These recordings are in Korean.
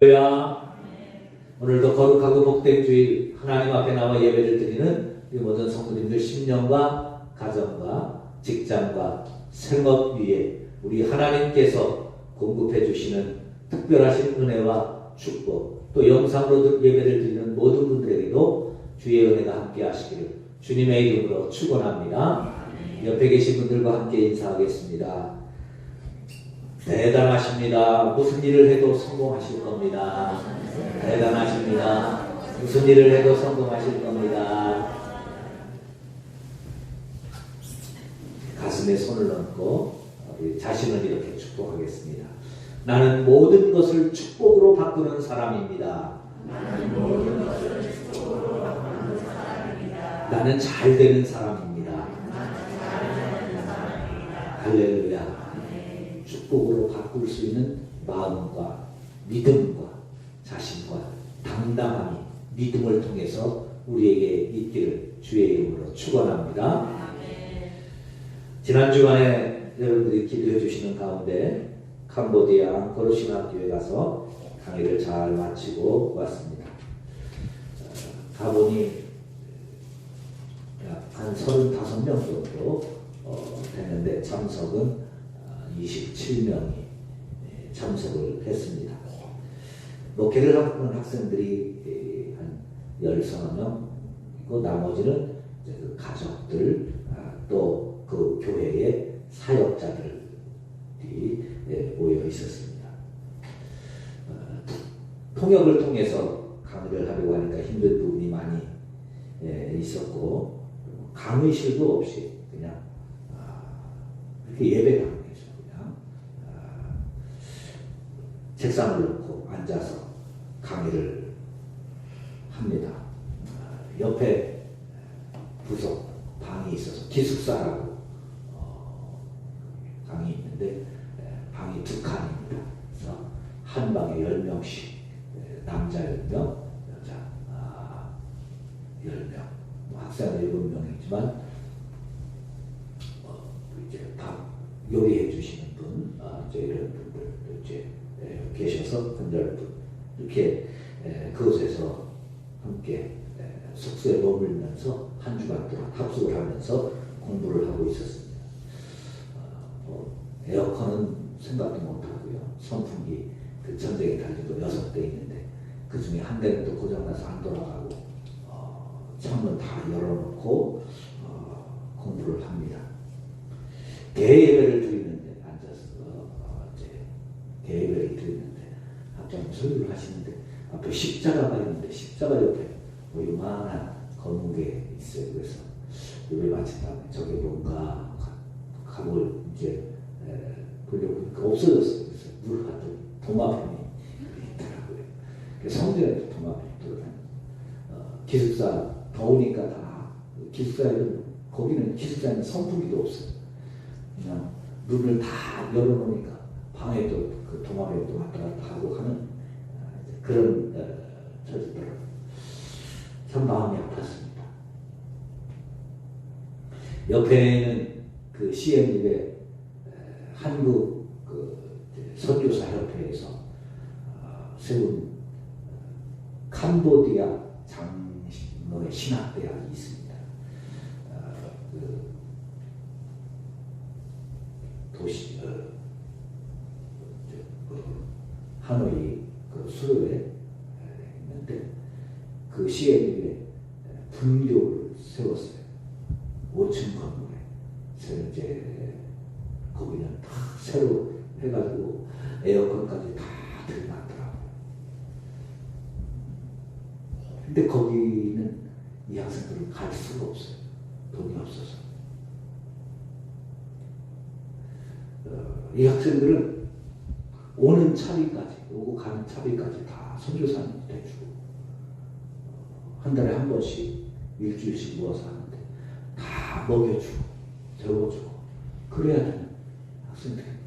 할렐루야. 오늘도 거룩하고 복된 주일 하나님 앞에 나와 예배를 드리는 우리 모든 성도님들 심령과 가정과 직장과 생업 위에 우리 하나님께서 공급해 주시는 특별하신 은혜와 축복, 또 영상으로 예배를 드리는 모든 분들에게도 주의 은혜가 함께 하시기를 주님의 이름으로 축원합니다. 옆에 계신 분들과 함께 인사하겠습니다. 대단하십니다. 무슨 일을 해도 성공하실 겁니다. 대단하십니다. 무슨 일을 해도 성공하실 겁니다. 가슴에 손을 얹고 우리 자신을 이렇게 축복하겠습니다. 나는 모든 것을 축복으로 바꾸는 사람입니다. 나는 잘 되는 사람입니다. 할렐루야. 축복으로 바꿀 수 있는 마음과 믿음과 자신과 당당함이 믿음을 통해서 우리에게 있기를 주의 이름으로 축원합니다. 지난 주간에 여러분들이 기도해 주시는 가운데 캄보디아 앙코르 신학교에 가서 강의를 잘 마치고 왔습니다. 가보니 약 한 35명 정도 되는데 참석은 27명이 참석을 했습니다. 목회를 하는 학생들이 한 16명이고 나머지는 그 가족들 또 그 교회의 사역자들이 모여 있었습니다. 통역을 통해서 강의를 하려고 하니까 힘든 부분이 많이 있었고 강의실도 없이 그냥 이렇게 예배를 하고 그냥 책상을 놓고 앉아서 강의를 합니다. 옆에 부속 방이 있어서 기숙사라고 방이 있는데 방이 2칸입니다. 그래서 한 방에 10명씩 남자 10명, 여자 10명, 학생은 7명이지만 이제 밥 요리해 주시는 분, 이제 이런 분들 이제 계셔서 한 10분 이렇게 그곳에서 함께 숙소에 머물면서 한 주간 동안 합숙을 하면서 공부를 하고 있었습니다. 에어컨은 생각도 못하고요. 선풍기 그 전쟁에 달리도 6대 있는데 그 중에 한 대는 또 고장나서 안 돌아가고 창문 다 열어놓고 공부를 합니다. 대예배를 드리는데 앉아서 이제 대예배를 드리는데 학장님 설교를 하시는데 앞에 십자가가 있는데 십자가 옆에 뭐 요만한 검은 게 있어요. 그래서 예배 마친 다음에 저게 뭔가 하고 이제 보려고 보니까 없어졌어요. 그래서 물 같은 도마뱀이 있더라고요. 그래서 성전에도 도마뱀이 돌아다니고 기숙사 더우니까 다 기숙사에는 거기는 기숙사에는 선풍기도 없어요. 그냥 문을 다 열어놓으니까 방에도 그 도마뱀도 왔다 갔다 하고 하는 그런 처지더라고요. 참 마음이 아팠습니다. 옆에는 그 CM립의 한국 그 선교사협회에서 세운 캄보디아 장로의 신학대학이 있습니다. 그 도시 하노이 그 수도에 있는데 그 CM립에 분교를 세웠어요. 5층 건물에. 그래서 이제 거기는 다 새로 해가지고 에어컨까지 다 들여놨더라고요. 근데 거기는 이 학생들을 갈 수가 없어요. 돈이 없어서. 이 학생들은 오는 차비까지, 오고 가는 차비까지 다 선교사님이 대주고 한 달에 한 번씩 일주일씩 모아서 하는데 다 먹여주고 재워주고 그래야 되는 학생들입니다.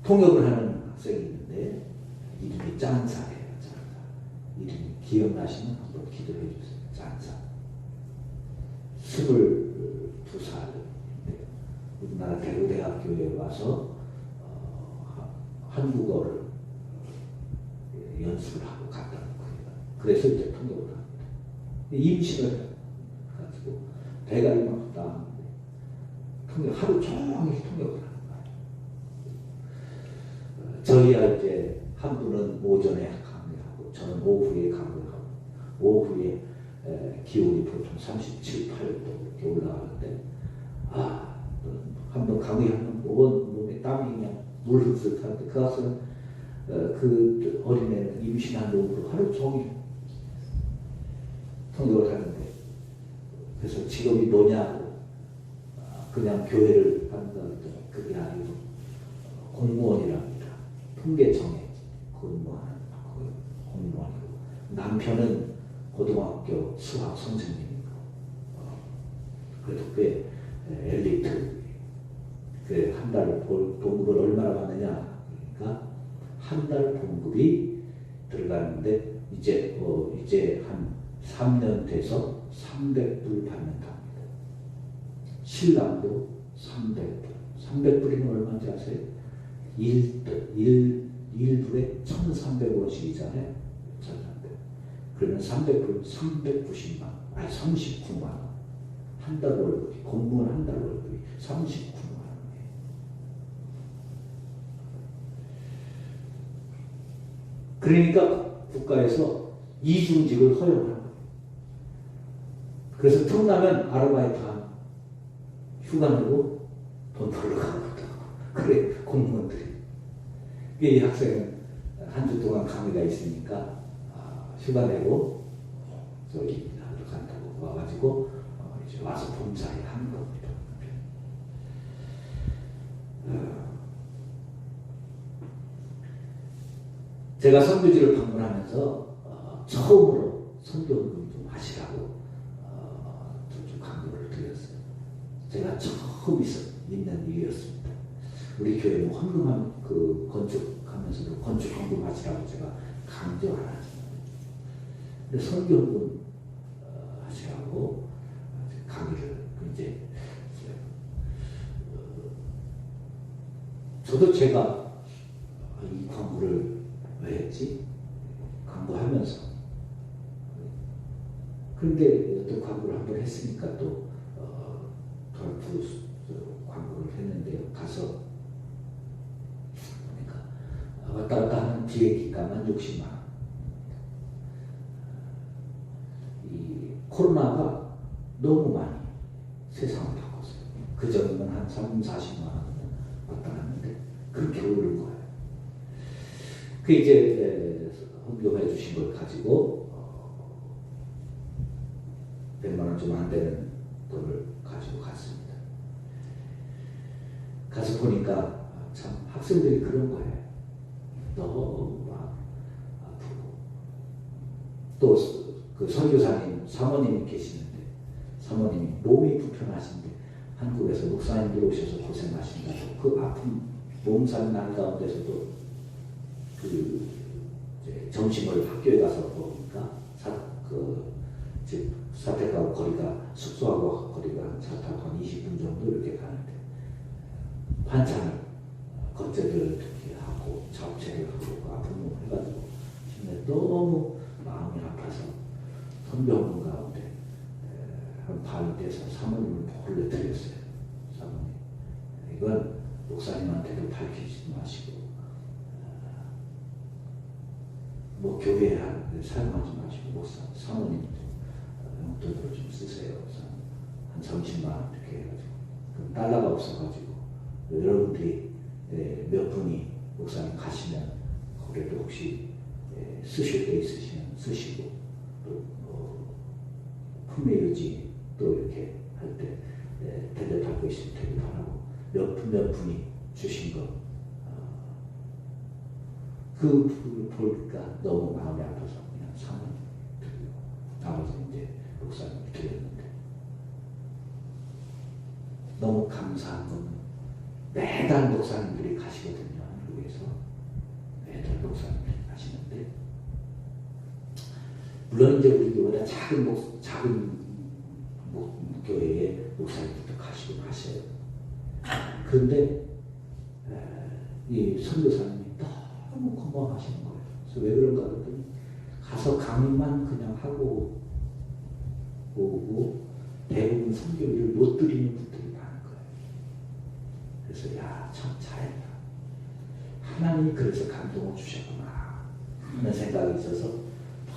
통역을 하는 학생이 있는데 이름이 짠사예요. 짠사. 이름이 기억나시면 한번 기도해 주세요. 짠사. 22살인데요. 우리나라 대구 대학교에 와서 한국어를 연습을 하고 갔다는 거예요. 그래서 이제 통역을 합니다. 임신을 가지고 배가 이만큼 나왔는데 통역 하루 종일 통역을 하는 거예요. 저희야 이제 한 분은 오전에 강의하고 저는 오후에 강의하고 오후에 기온이 보통 37, 8도 이렇게 올라가는데 한번 강의하면 온 몸에 땀이 그냥 물 흡수하는데 그 가서 그 어린애는 임신한 놈으로 하루 종일 통역을 하는데 그래서 직업이 뭐냐고 그냥 교회를 한다 했더니 그게 아니고 공무원이랍니다. 통계청에 근무하는 공무원이고 남편은 고등학교 수학 선생님이고 그래도 꽤 엘리트. 그 한 달 봉급을 얼마나 받느냐? 그러니까 한 달 봉급이 들어가는데 이제 한 3년 돼서 300불 받는답니다. 신랑도 300불. 300불이면 얼마인지 아세요? 1불에 1,300원씩이잖아요. 1,300. 그러면 300불 390만 원. 아니 39만 원. 한 달 월급이 공무원 한 달 월급이 39만 원이에요. 그러니까 국가에서 이중직을 허용하는 거예요. 그래서 틈나면 아르바이트하면 휴가 내고 돈 벌러 가거든. 그래 공무원들이. 이 학생은 한 주 동안 강의가 있으니까 휴가 내고 저기 하러 간다고 와가지고 이제 와서 봉사에 하는 겁니다. 제가 선교지를 방문하면서 처음으로 선교훈련 좀 하시라고 좀 강조를 드렸어요. 제가 처음 있는 일이었습니다. 우리 교회 뭐 헌금한 그 건축하면서도 건축 헌금하시라고 제가 강조 안 하지만, 근데 선교훈련 하시라고 강의를 이제 저도 제가 이 광고를 왜 했지? 광고하면서. 그런데 또 광고를 한번 했으니까 또 덜프 광고를 했는데요. 가서 그러니까 왔다 갔다 하는 비행기값만 60만 원. 이 코로나가 너무 많이 세상을 바꿨어요. 그 전에는 한 3, 40만 원 왔다 갔는데 그렇게 오른 거예요. 그 이제 헌금해 주신 걸 가지고 100만 원 좀 안 되는 돈을 가지고 갔습니다. 가서 보니까 참 학생들이 그런 거예요. 너무 아프고 또 그 선교사님 사모님이 계시는데 사모님이 몸이 불편하신데 한국에서 목사님들 오셔서 고생하신다고 그 아픈 몸살 난 가운데서도 그 이제 점심을 학교에 가서 먹으니까 집 사택하고 거리가 숙소하고 거리가 차 타고 한 20분 정도 이렇게 가는데 반찬을 겉절이를 이렇게 하고 잡채를 하고 아픈 몸 해가지고 근데 너무 마음이 아파서 선교훈련 가운데 한 밤이 돼서 사모님을 몰래 드렸어요. 사모님 이건 목사님한테도 밝히지 마시고 뭐 교회에 사용하지 마시고 목사 사모님 용돈으로 좀 쓰세요. 한 30만 원 이렇게 해가지고 그럼 달러가 없어가지고 여러분들이 몇 분이 목사님 가시면 그래도 혹시 쓰실 때 있으시면 쓰시고 또 품위유지 또 이렇게 할 때 대접하고 있으면 대접하라고 몇 분이 주신 거 그 보니까 너무 마음이 아파서 그냥 사모님 드리고 나머지 이제 목사님 드렸는데 너무 감사한 건 매달 목사님들이 가시거든요. 한국에서 매달 목사님들이 가시는데 물론 이제 우리 교회보다 작은 교회에 목사님들도 가시긴 하셔요. 그런데 이 선교사님이 너무 건강하시는 거예요. 그래서 왜 그런가 그랬더니 가서 강의만 그냥 하고 오고 대부분 선교를 못 드리는 분들이 많은 거예요. 그래서 참 잘했다. 하나님이 그래서 감동을 주셨구나 하는 생각이 있어서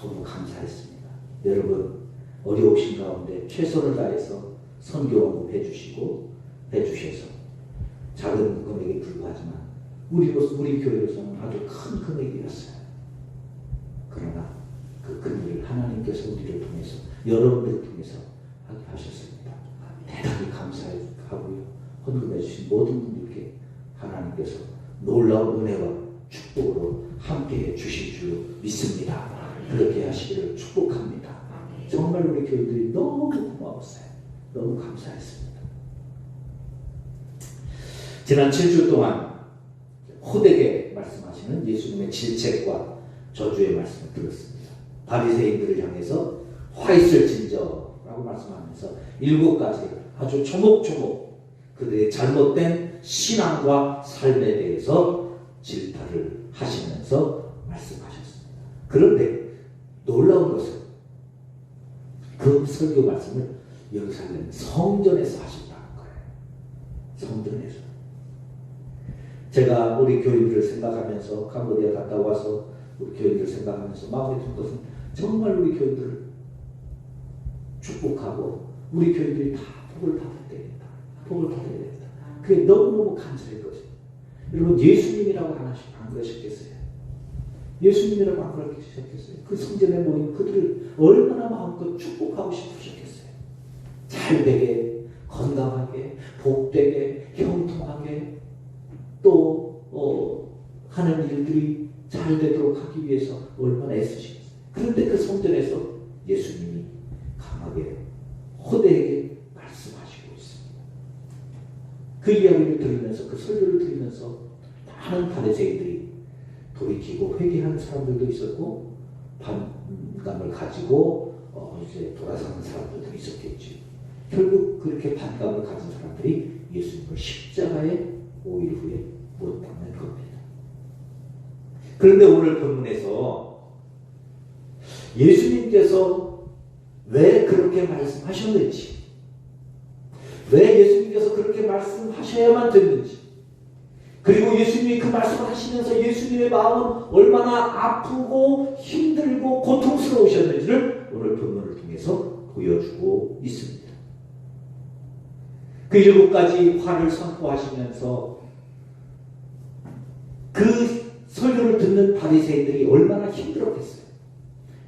너무 감사했습니다. 여러분 어려우신 가운데 최선을 다해서 선교 언급해 주셔서 작은 금액에 불과하지만 우리 교회로서는 아주 큰 금액이었어요. 그러나 그 금액을 하나님께서 우리를 통해서 여러분을 통해서 하게 하셨습니다. 대단히 감사하고요. 헌금해 주신 모든 분들께 하나님께서 놀라운 은혜와 축복으로 함께해 주실 줄 믿습니다. 그렇게 하시기를 축복합니다. 정말 우리 교회들이 너무 고마웠어요. 너무 감사했습니다. 지난 7주 동안 호되게 말씀하시는 예수님의 질책과 저주의 말씀을 들었습니다. 바리새인들을 향해서 화 있을 진저라고 말씀하면서 7가지 아주 조목조목 그들의 잘못된 신앙과 삶에 대해서 질타를 하시면서 말씀하셨습니다. 그런데 놀라운 것은 그 설교 말씀을 예루살렘 성전에서 하신다는 거예요. 성전에서. 제가 우리 교인들을 생각하면서 캄보디아 갔다 와서 우리 교인들을 생각하면서 마음에 든 것은 정말 우리 교인들을 축복하고 우리 교인들이 다 복을 받을 때입니다. 복을 받아야 됩니다. 그게 너무너무 간절했거든요. 여러분 예수님이라고 안 그러셨겠어요? 예수님이라고 안 그러셨겠어요? 그 성전에 모인 그들을 얼마나 마음껏 축복하고 싶으셨겠어요? 잘되게, 건강하게, 복되게, 형통하게 또 하는 일들이 잘 되도록 하기 위해서 얼마나 애쓰시겠어요? 그런데 그 성전에서 예수님이 강하게 호되게 말씀하시고 있습니다. 그 이야기를 들으면서 그 설교를 들으면서 많은 바리새인들이 돌이키고 회개하는 사람들도 있었고 반감을 가지고 이제 돌아서는 사람들도 있었겠죠. 결국 그렇게 반감을 가진 사람들이 예수님을 십자가에 5일 후에 못 박는 겁니다. 그런데 오늘 본문에서 예수님께서 왜 그렇게 말씀하셨는지, 왜 예수님께서 그렇게 말씀하셔야만 됐는지, 그리고 예수님이 그 말씀을 하시면서 예수님의 마음은 얼마나 아프고 힘들고 고통스러우셨는지를 오늘 본문을 통해서 보여주고 있습니다. 그 7가지 화를 선포하시면서 그 설교를 듣는 바리새인들이 얼마나 힘들었겠어요.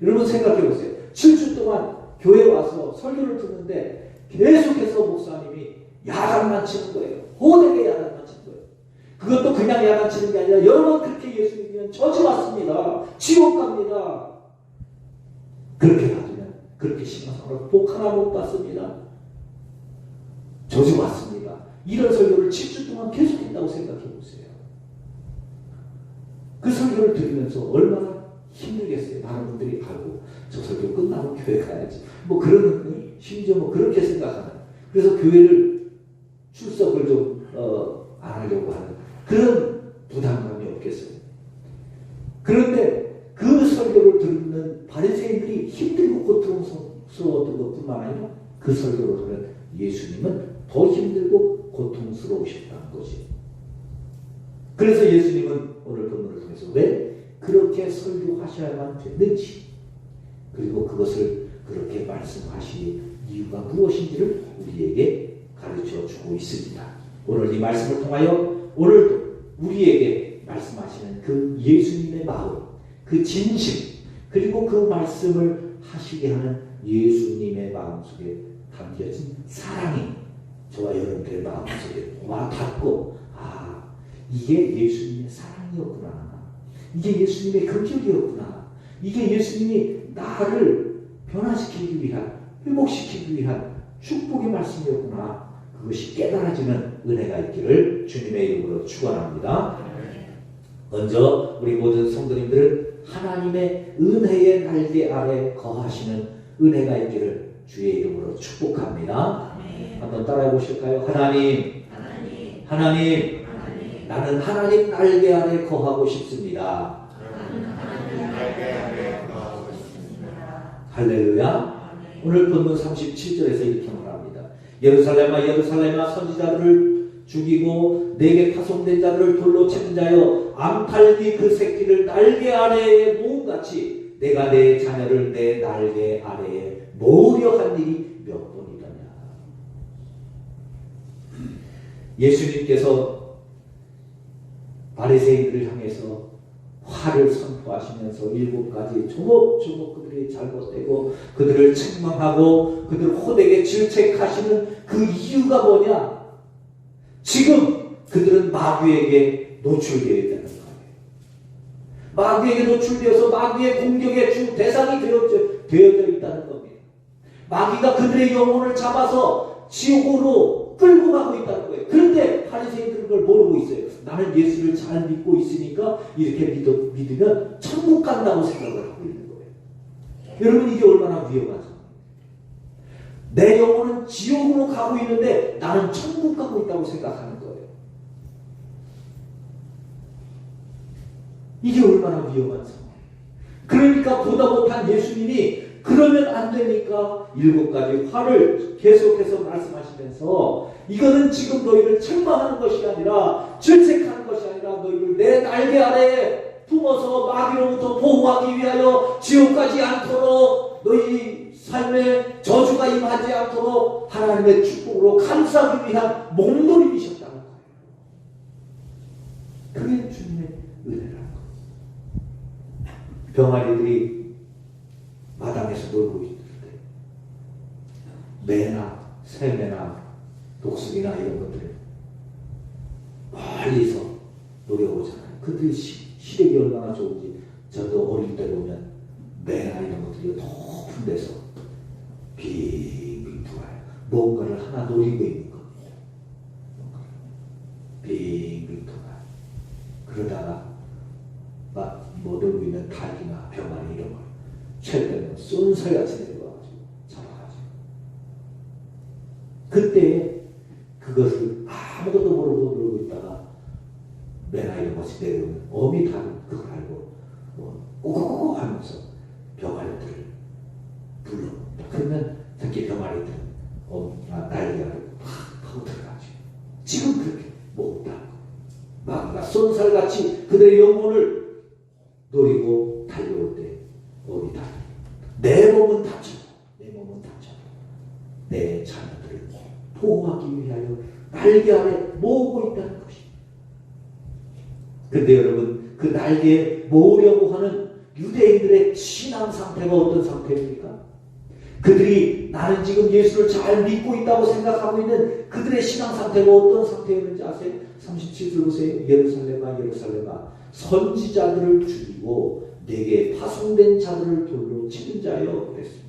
여러분 생각해 보세요. 7주 동안 교회 와서 설교를 듣는데 계속해서 목사님이 야단만 치는 거예요. 호되게 야단만 치는 거예요. 그것도 그냥 야단치는 게 아니라 여러 번 그렇게 예수님은 저주 왔습니다. 지옥 갑니다. 그렇게 가지면 그렇게 심각하고 복 하나 못 받습니다. 저주 왔습니다. 이런 설교를 7주 동안 계속했다고 생각해 보세요. 그 설교를 들으면서 얼마나 힘들겠어요. 많은 분들이 아이고 저 설교 끝나면 교회 가야지. 뭐 그런 심지어 뭐 그렇게 생각하는. 그래서 교회를 출석을 좀 안 하려고 하는 그런 부담감이 없겠어요. 그런데 그 설교를 듣는 바리새인들이 힘들고 고통스러웠던 것뿐만 아니라 그 설교를 듣는 예수님은 더 힘들고 고통스러우셨다는 거지. 그래서 예수님은 오늘 본문을 통해서 왜 그렇게 설교하셔야만 됐는지, 그리고 그것을 그렇게 말씀하실 이유가 무엇인지를 우리에게 가르쳐 주고 있습니다. 오늘 이 말씀을 통하여 오늘도 우리에게 말씀하시는 그 예수님의 마음, 그 진심, 그리고 그 말씀을 하시게 하는 예수님의 마음속에 담겨진 사랑이 저와 여러분들의 마음속에 와 닿고, 이게 예수님의 사랑이었구나, 이게 예수님의 긍휼이었구나, 이게 예수님이 나를 변화시키기 위한, 회복시키기 위한 축복의 말씀이었구나, 그것이 깨달아지는 은혜가 있기를 주님의 이름으로 축원합니다. 먼저 우리 모든 성도님들은 하나님의 은혜의 날개 아래 거하시는 은혜가 있기를 주의 이름으로 축복합니다. 한번 따라해 보실까요? 하나님 하나님, 나는 하나님 날개 아래 거하고 싶습니다. 할렐루야. 오늘 본문 37절에서 이렇게 말합니다. 예루살렘아 예루살렘아 선지자들을 죽이고 내게 파송된 자들을 돌로 치는 자여, 암탈기 그 새끼를 날개 아래에 모음같이 내가 내 자녀를 내 날개 아래에 모으려 한 일이 몇 번이더냐. 예수님께서 바리새인들을 향해서 화를 선포하시면서 7가지 조목조목 그들이 잘못되고 그들을 책망하고 그들을 호되게 질책하시는 그 이유가 뭐냐? 지금 그들은 마귀에게 노출되어 있다는 거예요. 마귀에게 노출되어서 마귀의 공격의 주 대상이 되어져 있다는 겁니다. 마귀가 그들의 영혼을 잡아서 지옥으로 끌고 가고 있다는 거예요. 그런데 바리새인들은 그걸 모르고 있어요. 나는 예수를 잘 믿고 있으니까 이렇게 믿으면 천국 간다고 생각을 하고 있는 거예요. 여러분, 이게 얼마나 위험한 상황이에요. 내 영혼은 지옥으로 가고 있는데 나는 천국 가고 있다고 생각하는 거예요. 이게 얼마나 위험한 상황이에요. 그러니까 보다 못한 예수님이 그러면 안 되니까 7가지 화를 계속해서 말씀하시면서 이거는 지금 너희를 책망하는 것이 아니라 질책하는 것이 아니라 너희를 내 날개 아래에 품어서 마귀로부터 보호하기 위하여 지옥 가지 않도록 너희 삶에 저주가 임하지 않도록 하나님의 축복으로 감싸기 위한 몸부림이셨다는 거예요. 그게 주님의 은혜라는 거예요. 병아리들이 마당에서 놀고 있을 때 매나 새매나 독수리나 이런 것들을 멀리서 노려오잖아요. 그들이 시력이 얼마나 좋은지 저도 어릴 때 보면 매나 이런 것들이 높은 데서 빙빙 돌아요. 뭔가를 하나 노리고 있는 겁니다. 빙빙 돌아요. 그러다가 막 뭐 놀고 있는 닭이나 병아리 이런 걸 최대는 쏜살같이 내려와가지고 잡아가지고 그때 그것을 아무것도 모르고 놀고 있다가 매나 이런 것이 내려오면 어미 닭은 그걸 알고 꼬꼬꼬꼬 하면서 병아리들을 불러옵니다. 그러면 새끼 병아리들은 날개를 팍 파고 들어가죠. 지금 그렇게 못다는 거예요. 마귀가 쏜살같이 그들의 영혼을 노리고 달려올 때 어미 닭이 내 몸은 다쳐도 내 자녀들을 보호하기 위하여 날개 아래 모으고 있다는 것입니다. 그런데 여러분, 그 날개에 모으려고 하는 유대인들의 신앙 상태가 어떤 상태입니까? 그들이 나는 지금 예수를 잘 믿고 있다고 생각하고 있는 그들의 신앙 상태가 어떤 상태였는지 아세요? 37절 보세요. 예루살렘아 예루살렘아 선지자들을 죽이고 내게 파송된 자들을 돌로 치는 자여 그랬습니다.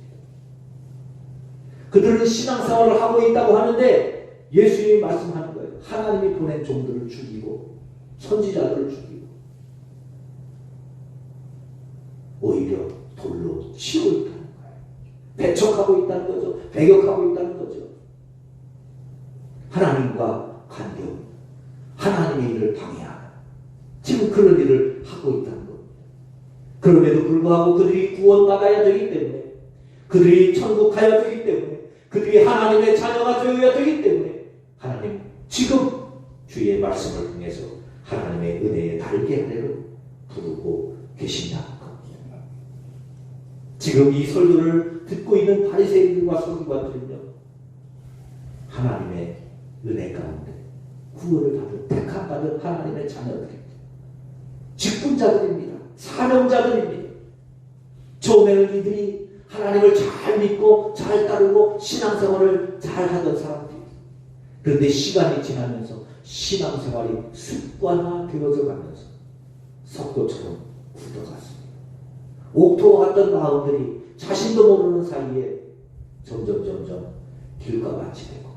그들은 신앙생활을 하고 있다고 하는데 예수님이 말씀하는 거예요. 하나님이 보낸 종들을 죽이고 선지자들을 죽이고 오히려 돌로 치고 있다는 거예요. 배척하고 있다는 거죠. 배격하고 있다는 거죠. 하나님과 관계없는 하나님의 일을 방해하는 지금 그런 일을 하고 있다는 겁니다. 그럼에도 불구하고 그들이 구원받아야 되기 때문에 그들이 천국 가야 되기 때문에 그들이 하나님의 자녀가 되어야 되기 때문에 하나님 지금 주의 말씀을 통해서 하나님의 은혜의 날개 아래로 부르고 계신다는 겁니다. 지금 이 설교를 듣고 있는 바리새인들과 서기관들은요, 하나님의 은혜 가운데 구원을 받은 택함받은 하나님의 자녀들입니다. 직분자들입니다. 사명자들입니다. 처음에는 이들이 하나님을 잘 믿고 잘 따르고 신앙생활을 잘 하던 사람들입니다. 그런데 시간이 지나면서 신앙생활이 습관화되어져 가면서 석고처럼 굳어갔습니다. 옥토와 같던 마음들이 자신도 모르는 사이에 점점 길과 같이 되고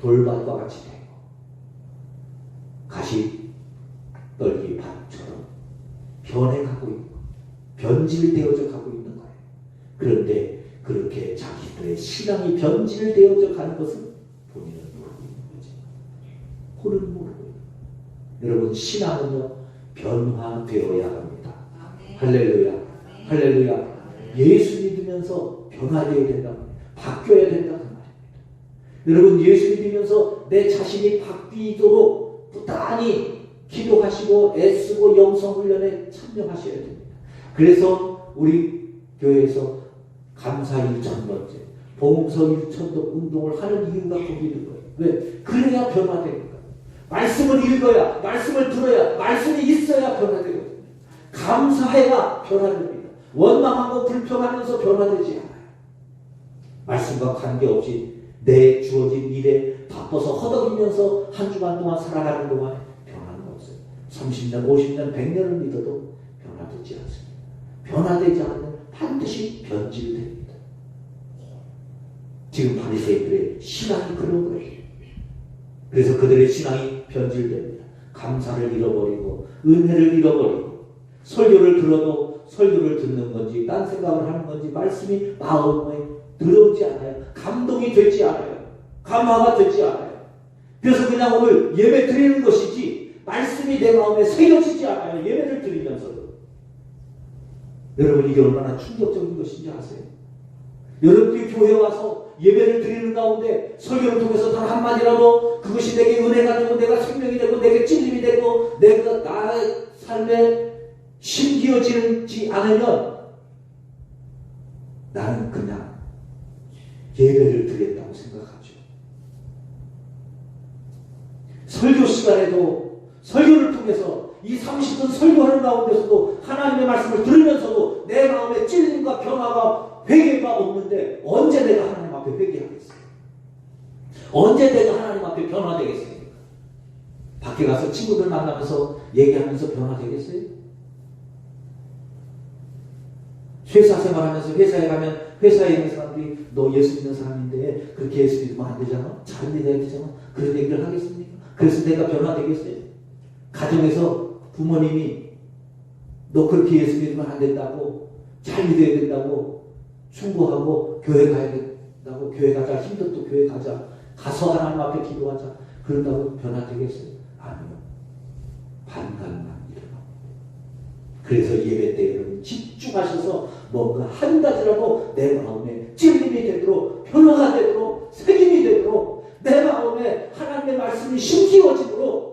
돌밭과 같이 되고 가시 떨기 밭처럼 변해가고 있고 변질되어져 가고 있는 거예요. 그런데 그렇게 자기들의 신앙이 변질되어져 가는 것은 본인은 모르고 있는 거죠. 호는 모르고. 여러분, 신앙은요, 변화되어야 합니다. 할렐루야. 할렐루야. 예수 믿으면서 변화되어야 된다. 바뀌어야 된다. 그 말입니다. 여러분, 예수 믿으면서 내 자신이 바뀌도록 부단히 기도하시고 애쓰고 영성훈련에 참여하셔야 됩니다. 그래서 우리 교회에서 감사 1,000번째, 복음서 1,000도 운동을 하는 이유가 거기 있는 거예요. 왜? 그래야 변화되는 거예요. 말씀을 읽어야, 말씀을 들어야, 말씀이 있어야 변화되거든요. 감사해야 변화됩니다. 원망하고 불평하면서 변화되지 않아요. 말씀과 관계없이 내 주어진 일에 바빠서 허덕이면서 한 주간 동안 살아가는 동안 변화는 없어요. 30년, 50년, 100년을 믿어도 변화되지 않습니다. 변화되지 않으면 반드시 변질됩니다. 지금 바리새인들의 신앙이 그런 거예요. 그래서 그들의 신앙이 변질됩니다. 감사를 잃어버리고 은혜를 잃어버리고 설교를 들어도 설교를 듣는 건지 딴 생각을 하는 건지 말씀이 마음에 들어오지 않아요. 감동이 되지 않아요. 감화가 되지 않아요. 그래서 그냥 오늘 예배 드리는 것이지 말씀이 내 마음에 새겨지지 않아요. 예배를 드리면서도. 여러분, 이게 얼마나 충격적인 것인지 아세요? 여러분들이 교회에 와서 예배를 드리는 가운데 설교를 통해서 단 한마디라도 그것이 내게 은혜가 되고 내가 생명이 되고 내게 찔림이 되고 내가 나의 삶에 심기어지지 않으면 나는 그냥 예배를 드렸다고 생각하죠. 설교 시간에도 설교를 통해서 이 30분 설교하는 가운데서도 하나님의 말씀을 들으면서도 내 마음에 찔림과 변화가 회개가 없는데 언제 내가 하나님 앞에 회개하겠어요? 언제 내가 하나님 앞에 변화되겠습니까? 밖에 가서 친구들 만나면서 얘기하면서 변화되겠어요? 회사 생활하면서 회사에 가면 회사에 있는 사람들이 너 예수 믿는 사람인데 그렇게 예수 믿으면 안 되잖아? 잘 믿어야 되잖아? 그런 얘기를 하겠습니까? 그래서 내가 변화되겠어요? 가정에서 부모님이 너 그렇게 예수 믿으면 안 된다고, 잘 믿어야 된다고 충고하고 교회 가야 된다고, 교회 가자, 힘들도 교회 가자, 가서 하나님 앞에 기도하자, 그런다고 변화되겠어요? 아니요. 반감만 일어납니다. 그래서 예배 때 여러분 집중하셔서 뭔가 한 가지라도 내 마음에 찔림이 되도록, 변화가 되도록, 새김이 되도록, 내 마음에 하나님의 말씀이 심기어지도록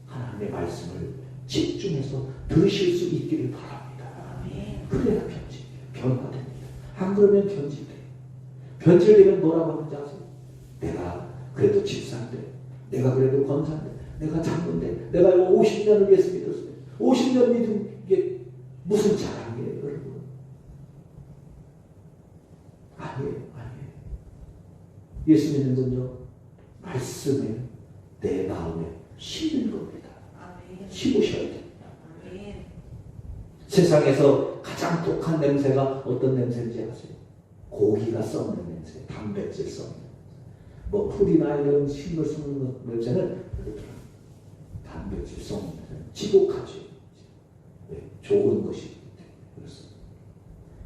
하나님의 말씀을 집중해서 들으실 수 있기를 바랍니다. 그래야 변화됩니다. 안 그러면 변질돼요. 변질되면 뭐라고 하는지 아세요? 내가 그래도 집사인데, 내가 그래도 권사인데, 내가 장로인데, 내가 50년을 예수 믿었어요. 50년 믿은 게 무슨 자랑이에요, 여러분? 아니에요. 예수 믿는 건요, 말씀에 내 마음에 심는 겁니다. 심으셔야 됩니다. 세상에서 가장 독한 냄새가 어떤 냄새인지 아세요? 고기가 썩는 냄새, 단백질 썩는 냄새. 뭐 풀이나 이런 식물 썩는 냄새는 단백질 썩는 냄새, 지독하죠. 좋은 것이 그렇습니다.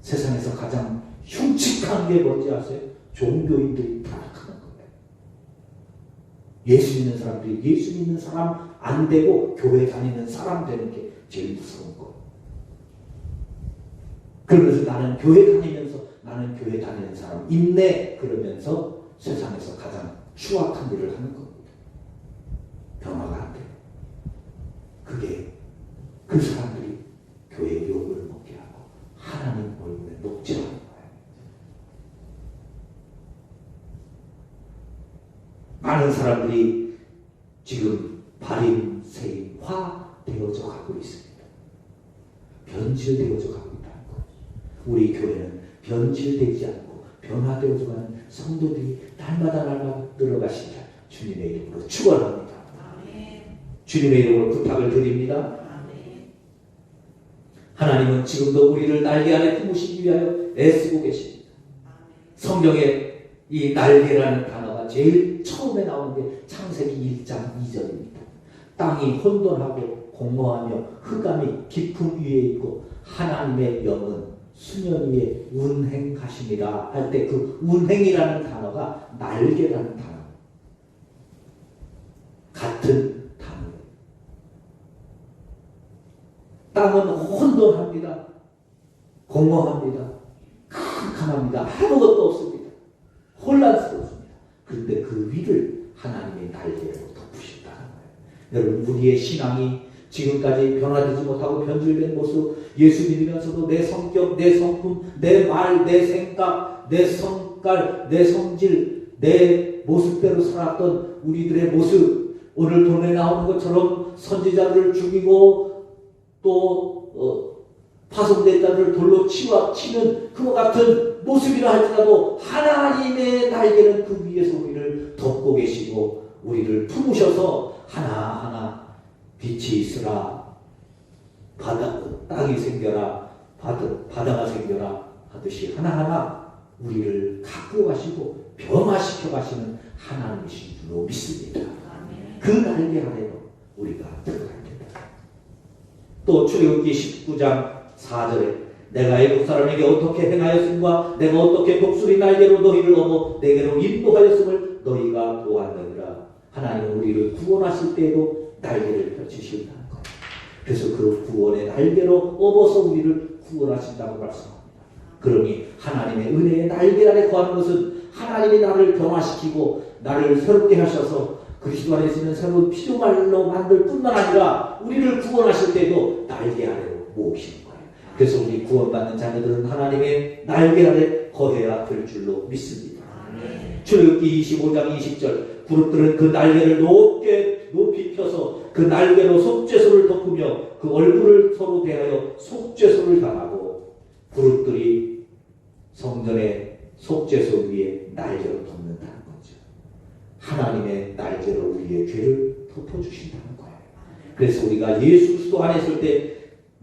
세상에서 가장 흉측한 게 뭔지 아세요? 종교인들이 타락하는 거예요. 예수 믿는 사람들이 예수 믿는 사람 안 되고 교회 다니는 사람 되는 게 제일 무서운 거예요. 그러면서 나는 교회 다니는 사람 있네 그러면서 세상에서 가장 추악한 일을 하는 겁니다. 변화가 안 돼요. 그게 그 사람들이 교회 욕을 먹게 하고 하나님 얼굴에 녹질하는 거예요. 많은 사람들이 지금 바림새화 되어져 가고 있습니다. 변질되어져 가고 있다는 거예요. 우리 교회는 변질되지 않고 변화되어져 가는 성도들이 날마다 늘어가시자 주님의 이름으로 축원합니다. 주님의 이름으로 부탁을 드립니다. 하나님은 지금도 우리를 날개 아래 품으시기 위하여 애쓰고 계십니다. 성경에 이 날개라는 단어가 제일 처음에 나오는 게 창세기 1장 2절입니다. 땅이 혼돈하고 공허하며 흑암이 깊음 위에 있고 하나님의 영은 수면 위에 운행하시니라 할 때 그 운행이라는 단어가 날개라는 단어. 땅은 혼돈합니다. 공허합니다. 캄캄합니다. 아무것도 없습니다. 혼란스럽습니다. 그런데 그 위를 하나님의 날개로 덮으신다는 거예요. 여러분, 우리의 신앙이 지금까지 변화되지 못하고 변질된 모습, 예수 믿으면서도 내 성격, 내 성품, 내 말, 내 생각, 내 성깔, 내 성질, 내 모습대로 살았던 우리들의 모습, 오늘 본에 나오는 것처럼 선지자들을 죽이고 또 파송된 자들을 돌로 치는 그와 같은 모습이라 할지라도 하나님의 날개는 그 위에서 우리를 덮고 계시고 우리를 품으셔서 하나하나 빛이 있으라, 땅이 생겨라, 바다가 생겨라 하듯이 하나하나 우리를 갖고 가시고 변화시켜 가시는 하나님이신 줄로 믿습니다. 그 날개 아래로 우리가 들어갑니다. 또 출애굽기 19장 4절에 내가 애국 사람에게 어떻게 행하였음과 내가 어떻게 독수리 날개로 너희를 넘어 내게로 인도하였음을 너희가 보았느니라. 하나님은 우리를 구원하실 때에도 날개를 펼치신다는 거예요. 그래서 그 구원의 날개로 업어서 우리를 구원하신다고 말씀합니다. 그러니 하나님의 은혜의 날개 아래 거하는 것은 하나님이 나를 변화시키고 나를 새롭게 하셔서 그리스도 안에 있는 새로운 피조물로 만들 뿐만 아니라 우리를 구원하실 때도 날개 아래로 모으시는 거예요. 그래서 우리 구원받는 자녀들은 하나님의 날개 아래 거해야 될 줄로 믿습니다. 출애굽기 25장 20절 그룹들은 그 날개를 높이 펴서 그 날개로 속죄소를 덮으며 그 얼굴을 서로 대하여 속죄소를 당하고 그룹들이 성전의 속죄소 위에 날개로 덮는다는 거죠. 하나님의 날개로 우리의 죄를 덮어주신다는 거예요. 그래서 우리가 예수 그리스도 안에 있을 때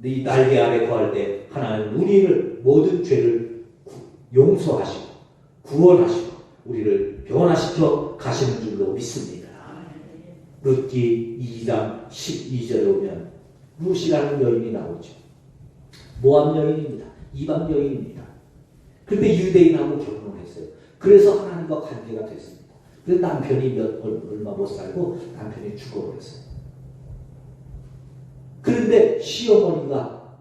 이 날개 아래 거할 때 하나님 우리를 모든 죄를 용서하시고 구원하시고 우리를 변화시켜 가시는 줄로 믿습니다. 룻기 2장 12절에 오면 룻이라는 여인이 나오죠. 모압 여인입니다. 이방 여인입니다. 그런데 유대인하고 결혼을 했어요. 그래서 하나님과 관계가 됐습니다. 그래서 남편이 얼마 못 살고 남편이 죽어버렸어요. 그런데 시어머니가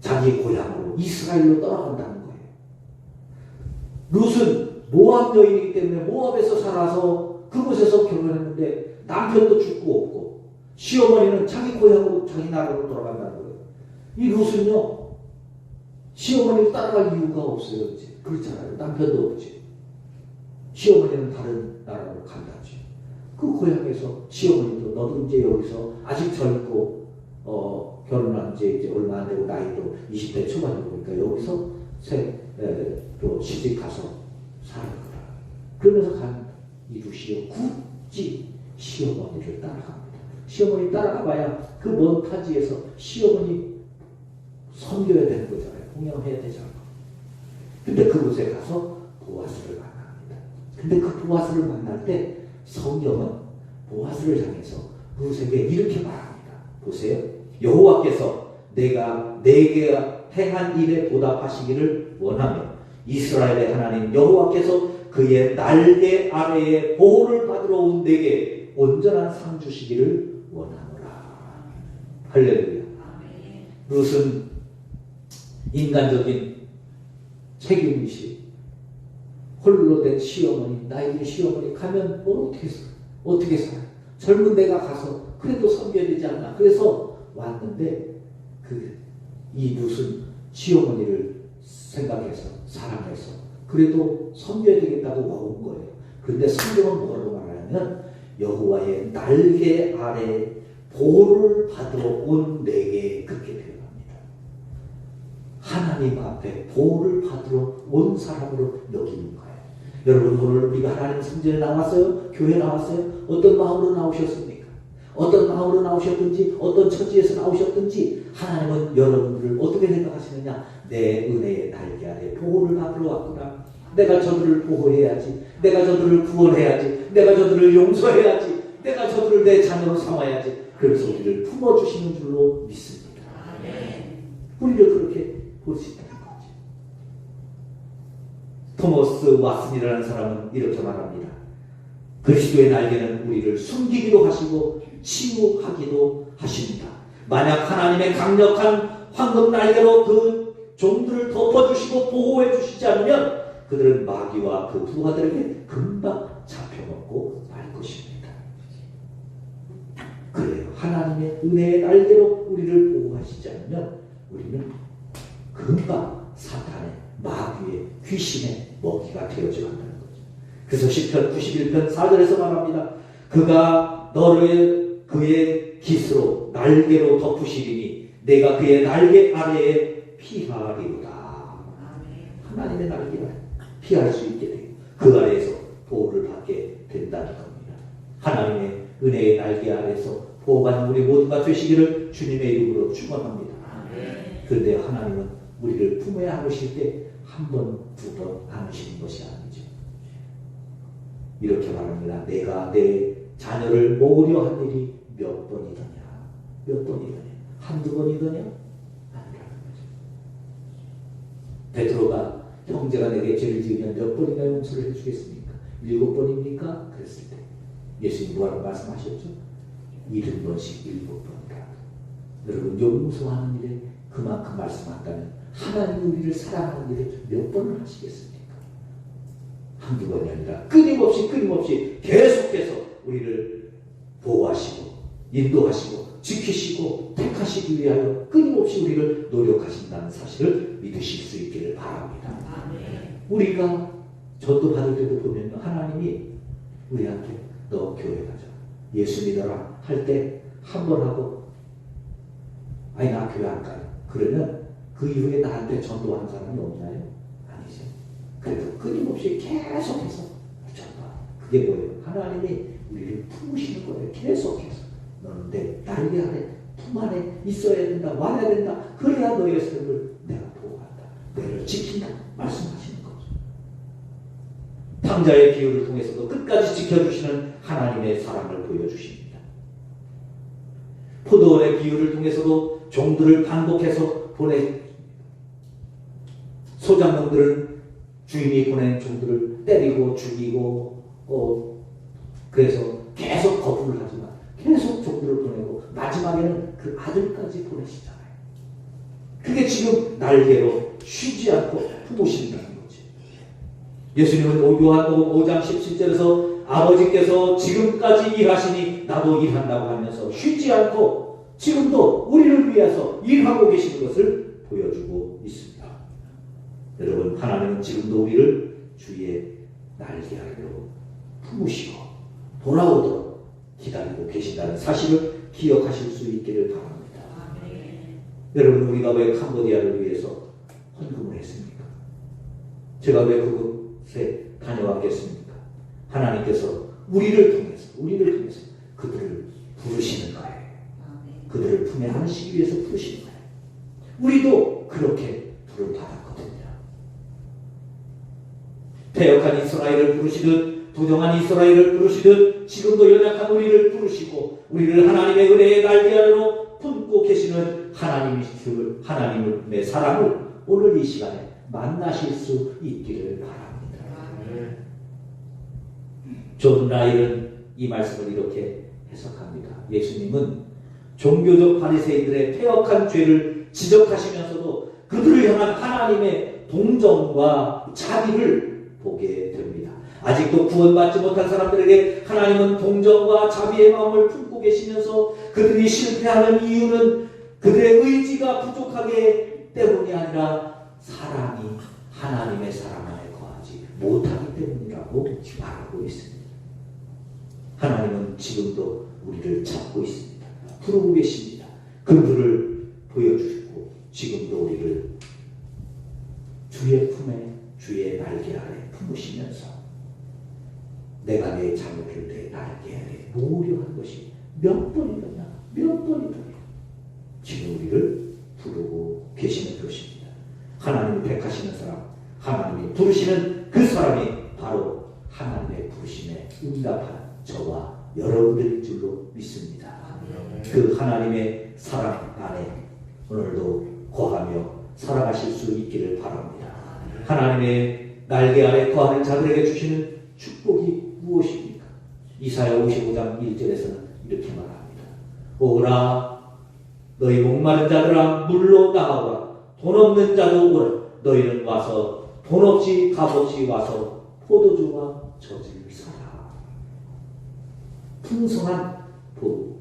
자기 고향으로 이스라엘로 떠나간다는 거예요. 룻은 모압 여인이기 때문에 모압에서 살아서 그곳에서 결혼했는데 남편도 죽고 없고 시어머니는 자기 고향으로 자기 나라로 돌아간다는 거예요. 이 룻은요 시어머니를 따라갈 이유가 없어요. 이제. 그렇잖아요. 남편도 없지. 시어머니는 다른 나라로 간다지. 그 고향에서 시어머니도 너도 이제 여기서 아직 젊고 결혼한 지 이제 얼마 안 되고 나이도 20대 초반이고 그러니까 여기서 또 시집 가서 사는 거라. 그러면서 간 이 룻이요 굳이 시어머니를 따라갑니다. 시어머니 따라가봐야 그 먼 타지에서 시어머니 섬겨야 되는 거잖아요. 공양해야 되잖아요. 근데 그곳에 가서 보아스를 만납니다. 근데 그 보아스를 만날 때 성경은 보아스를 향해서 룻에게 이렇게 말합니다. 보세요. 여호와께서 내가 내게 행한 일에 보답하시기를 원하며 이스라엘의 하나님 여호와께서 그의 날개 아래에 보호를 받으러 온 내게 온전한 상 주시기를 원하노라. 할렐루야. 룻은 인간적인 책임의식 홀로 된 시어머니, 나이든 시어머니 가면 뭘 어떻게 살아? 젊은 내가 가서 그래도 섬겨야 되지 않나? 그래서 왔는데 이 룻은 시어머니를 생각해서 사랑해서 그래도 섬겨야 되겠다고 온 거예요. 그런데 성경은 뭐라고 말하냐면 여호와의 날개 아래 보호를 받으러 온 내게 그렇게 표현합니다. 하나님 앞에 보호를 받으러 온 사람으로 여기는 거예요. 여러분 오늘 우리가 하나님 성전에 나왔어요? 교회 나왔어요? 어떤 마음으로 나오셨습니까? 어떤 마음으로 나오셨든지 어떤 처지에서 나오셨든지 하나님은 여러분들을 어떻게 생각하시느냐? 내 은혜의 날개 아래 보호를 받으러 왔구나. 내가 저들을 보호해야지. 내가 저들을 구원해야지. 내가 저들을 용서해야지. 내가 저들을 내 자녀로 삼아야지. 그래서 우리를 품어주시는 줄로 믿습니다. 우리를 그렇게 보시다는 거죠. 토머스 왓슨이라는 사람은 이렇게 말합니다. 그리스도의 날개는 우리를 숨기기도 하시고 치유하기도 하십니다. 만약 하나님의 강력한 황금 날개로 그 종들을 덮어주시고 보호해 주시지 않으면 그들은 마귀와 그 부하들에게 금방 잡혀먹고 말 것입니다. 그래요. 하나님의 은혜의 날개로 우리를 보호하시지 않으면 우리는 금방 사탄의 마귀의 귀신의 먹이가 되어져 간다는 거죠. 그래서 시편 91편 4절에서 말합니다. 그가 너를 그의 깃으로 날개로 덮으시리니 내가 그의 날개 아래에 피하리로다. 하나님의 날개가 피할 수 있게 되고 그 아래에서 보호를 받게 된다는 겁니다. 하나님의 은혜의 날개 아래에서 보호받는 우리 모두가 되시기를 주님의 이름으로 축원합니다. 그런데 하나님은 우리를 품에 안으실 때 한 번, 두 번 안으시는 것이 아니죠. 이렇게 말합니다. 내가 내 자녀를 모으려 한 일이 몇 번이더냐? 몇 번이더냐? 한두 번이더냐? 아니라는 거죠. 베드로가 형제가 내게 죄를 지으면 몇 번이나 용서를 해주겠습니까? 7번입니까? 그랬을 때 예수님 뭐라고 말씀하셨죠? 70번씩 7번이라. 여러분 용서하는 일에 그만큼 말씀한다면 하나님 우리를 사랑하는 일에 몇 번을 하시겠습니까? 한두 번이 아니라 끊임없이 계속해서 우리를 보호하시고 인도하시고 지키시고 택하시기 위하여 끊임없이 우리를 노력하신다는 사실을 믿으실 수 있기를 바랍니다. 우리가 전도 받을 때도 보면 하나님이 우리한테 너 교회 가자, 예수 믿어라 할 때 한 번 하고 아니 나 교회 안 가요. 그러면 그 이후에 나한테 전도하는 사람이 없나요? 아니죠. 그래도 끊임없이 계속해서 전도하는. 그게 뭐예요? 하나님이 우리를 품으시는 거예요. 계속해서. 너는 내 날개 아래 품 안에 있어야 된다. 와야 된다. 그래야 너의 삶을 내가 보호한다. 너를 지킨다. 말씀하시는 거죠. 탕자의 비유를 통해서도 끝까지 지켜주시는 하나님의 사랑을 보여주십니다. 포도원의 비유를 통해서도 종들을 반복해서 보내 소장농들은 주인이 보낸 종들을 때리고 죽이고 그래서 계속 거부를 하지만 계속 종들을 보내고 마지막에는 그 아들까지 보내시잖아요. 그게 지금 날개로 쉬지 않고 품으신다는 거지. 예수님은 요한복음 5장 17절에서 아버지께서 지금까지 일하시니 나도 일한다고 하면서 쉬지 않고 지금도 우리를 위해서 일하고 계시는 것을 보여주고 있습니다. 여러분 하나님은 지금도 우리를 주의 날개 아래로 품으시고 돌아오도록 기다리고 계신다는 사실을 기억하실 수 있기를 바랍니다. 여러분 우리가 왜 캄보디아를 위해서 헌금을 했습니까? 제가 왜 그곳에 다녀왔겠습니까? 하나님께서 우리를 통해서 그들을 부르시는 거예요. 그들을 품에 안으시기 위해서 부르시는 거예요. 우리도 그렇게 부름 받았거든요. 패역한 이스라엘을 부르시듯 부정한 이스라엘을 부르시듯 지금도 연약한 우리를 부르시고 우리를 하나님의 은혜의 날개 아래로 품고 계시는 하나님의 사랑을 오늘 이 시간에 만나실 수 있기를 바랍니다. 존 라일은 이 말씀을 이렇게 해석합니다. 예수님은 종교적 바리새인들의 패역한 죄를 지적하시면서도 그들을 향한 하나님의 동정과 자비를 보게 됩니다. 아직도 구원받지 못한 사람들에게 하나님은 동정과 자비의 마음을 품고 계시면서 그들이 실패하는 이유는 그들의 의지가 부족하기 때문이 아니라 사랑이 하나님의 사랑 안에 거하지 못하기 때문이라고 말하고 있습니다. 하나님은 지금도 우리를 찾고 있습니다. 부르고 계십니다. 그들을 보여주시고 지금도 우리를 주의 품에 주의 날개 아래 품으시면서 내가 내 자녀를 내 날개 아래 모으려 한 것이 몇 번이더냐 지금 우리를 부르고 계시는 것입니다. 하나님이 택하시는 사람, 하나님이 부르시는 그 사람이 바로 하나님의 부르심에 응답한 저와 여러분들인 줄로 믿습니다. 그 하나님의 사랑 안에 오늘도 거하며 살아가실 수 있기를 바랍니다. 하나님의 날개 아래 거하는 자들에게 주시는 축복이 무엇입니까? 이사야 55장 1절에서는 이렇게 말합니다. 오라 너희 목마른 자들아 물로 나가오라. 돈 없는 자도 오라. 너희는 와서 돈 없이 값없이 와서 포도주와 젖을 사라. 풍성한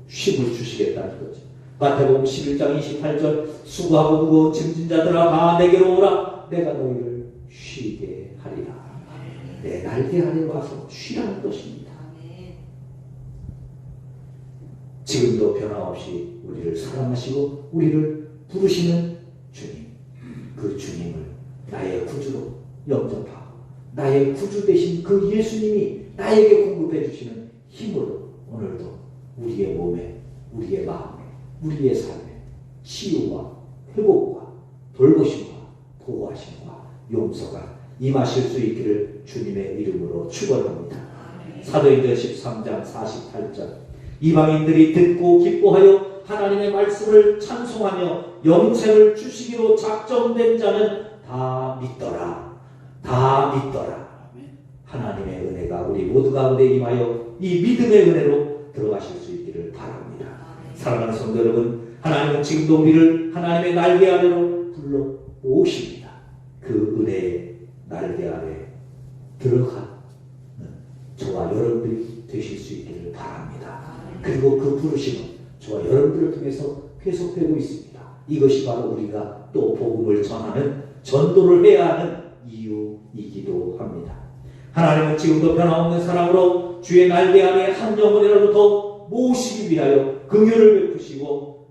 쉼을 주시겠다는 거죠. 마태복음 11장 28절 수고하고 무거운 짐진 자들아 다 내게로 오라. 내가 너희를 쉬게 하리라. 내 날개 아래 와서 쉬라는 것입니다. 지금도 변함없이 우리를 사랑하시고 우리를 부르시는 주님, 그 주님을 나의 구주로 영접하고 나의 구주 되신 그 예수님이 나에게 공급해 주시는 힘으로 오늘도 우리의 몸에, 우리의 마음에, 우리의 삶에 치유와 회복과 돌보심과 보호하심과 용서가 임하실 수 있기를 주님의 이름으로 축원합니다. 사도행전 13장 48절 이방인들이 듣고 기뻐하여 하나님의 말씀을 찬송하며 영생을 주시기로 작정된 자는 다 믿더라. 다 믿더라. 하나님의 은혜가 우리 모두 가운데 임하여 이 믿음의 은혜로 들어가실 수 있기를 바랍니다. 사랑하는 성도 여러분, 하나님은 지금도 우리를 하나님의 날개 아래로 불러 모으십니다. 그 은혜의 날개 아래 들어가는 저와 여러분들이 되실 수 있기를 바랍니다. 그리고 그 부르심은 저와 여러분들을 통해서 계속되고 있습니다. 이것이 바로 우리가 또 복음을 전하는 전도를 해야 하는 이유이기도 합니다. 하나님은 지금도 변함없는 사랑으로 주의 날개 아래 한 영혼이라도 더 모으시기 위하여 긍휼을 베푸시고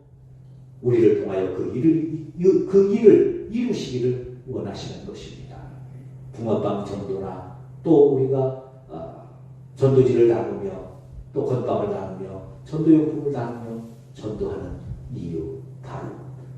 우리를 통하여 그 일을 이루시기를 원하시는 것입니다. 붕어빵 전도나 또 우리가 전도지를 나누며 또 건빵을 나누며 전도용품을 나누며 전도하는 이유, 바로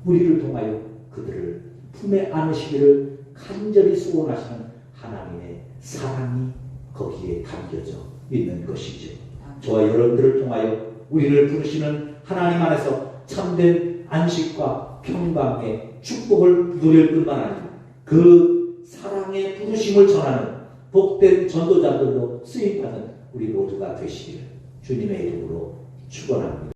우리를 통하여 그들을 품에 안으시기를 간절히 소원하시는 하나님의 사랑이 거기에 담겨져 있는 것이죠. 저와 여러분들을 통하여 우리를 부르시는 하나님 안에서 참된 안식과 평강의 축복을 누릴 뿐만 아니라 그 사랑의 부르심을 전하는 복된 전도자들로 쓰임받는 우리 모두가 되시기를 주님의 이름으로 축원합니다.